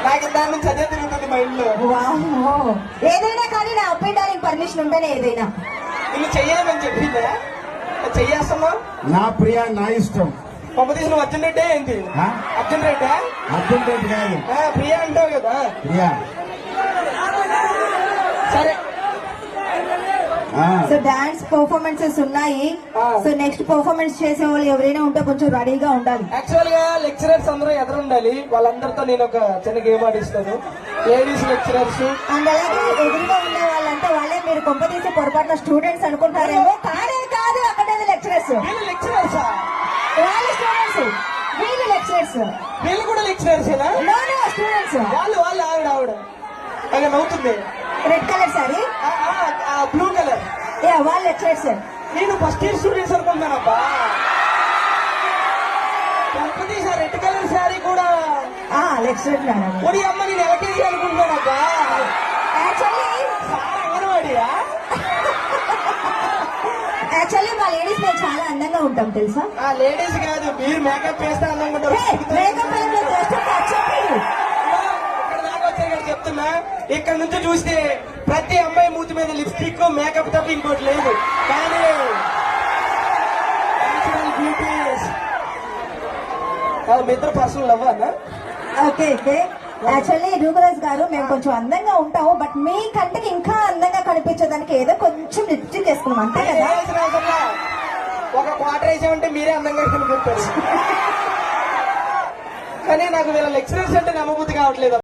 నాకు దాని నుంచి అదే తిరుగుతుంది మైండ్ లో. ఏదైనా కానీ నా అప్పేయడానికి పర్మిషన్ ఉంటేనే ఏదైనా. నిన్ను చెయ్యమని చెప్పిందా? చెయ్యేస్తామా? నా ప్రియా నా ఇష్టం. పంప తీసిన అర్జున్ రెడ్డి ఏంటి? అర్జున్ రెడ్డి అర్జున్ రెడ్డి కాదు, ప్రియా అంటావు కదా. ప్రియా. సరే, సో డాన్స్ పర్ఫార్మెన్సెస్ ఉన్నాయి. సో నెక్స్ట్ పర్ఫార్మెన్స్ చేసే వాళ్ళు ఎవరైనా ఉంటే కొంచెం రెడీగా ఉండాలి. యాక్చువల్ గా లెక్చరర్స్ అందరూ ఎదురు ఉండాలి. వాళ్ళందరితో నేను ఒక చిన్న గేమ్ ఆడిస్తాను. లేడీస్ లెక్చరర్స్ అండ్ అలాగే ఎదురుగా ఉండే వాళ్ళంటే వాళ్ళే మీరు కొంప తీసి పొరపాటున స్టూడెంట్స్ అనుకుంటారేమో. కాదే కాదు, అక్కడ లెక్చరర్స్. వీళ్ళు లెక్చరర్సా? వాళ్ళు స్టూడెంట్స్, వీళ్ళు లెక్చరర్స్. వీళ్ళు కూడా లెక్చరర్స్ స్టూడెంట్స్. వాళ్ళు వాళ్ళు ఆవిడ అలా నవ్వుతుంది. Red colour sorry, blue colour. వాళ్ళు లెక్చరర్స్. నేను ఫస్ట్ ఇయర్ స్టూడెంట్స్ అనుకుంటానబ్బా. Company sir red colour sari కూడా లెక్చరర్ మేడం. ఒడి అమ్మ నేను ఎలకేజీ అనుకుంటున్నానబ్బా. సార్ అంగన్వాడియా? యాక్చువల్లీ మా లేడీస్ మేము చాలా అందంగా ఉంటాం తెలుసా. లేడీస్ కాదు, మీరు మేకప్ వేస్తే అందంగా ఉంటారు. చెప్తున్నా, ఇక్కడ నుంచి చూస్తే ప్రతి అమ్మాయి మూతి మీద లిప్స్టిక్ మేకప్ తప్ప ఇంకోటి లేదు. కానీ మిత్ర పర్సనల్ అవ్వాలా? Okay okay. యాక్చువల్లీ రూపరాజ్ గారు మేము కొంచెం అందంగా ఉంటాము, బట్ మీ కంటికి ఇంకా అందంగా కనిపించడానికి ఏదో కొంచెం లిప్స్టిక్ వేసుకున్నాం అంతే కదా. ఒక క్వార్టర్ వేసామంటే మీరే అందంగా కనిపిస్తారు. కానీ నాకు వీళ్ళ లెక్చరర్స్ అంటే నమ్మబుద్ధి కావట్లేదు.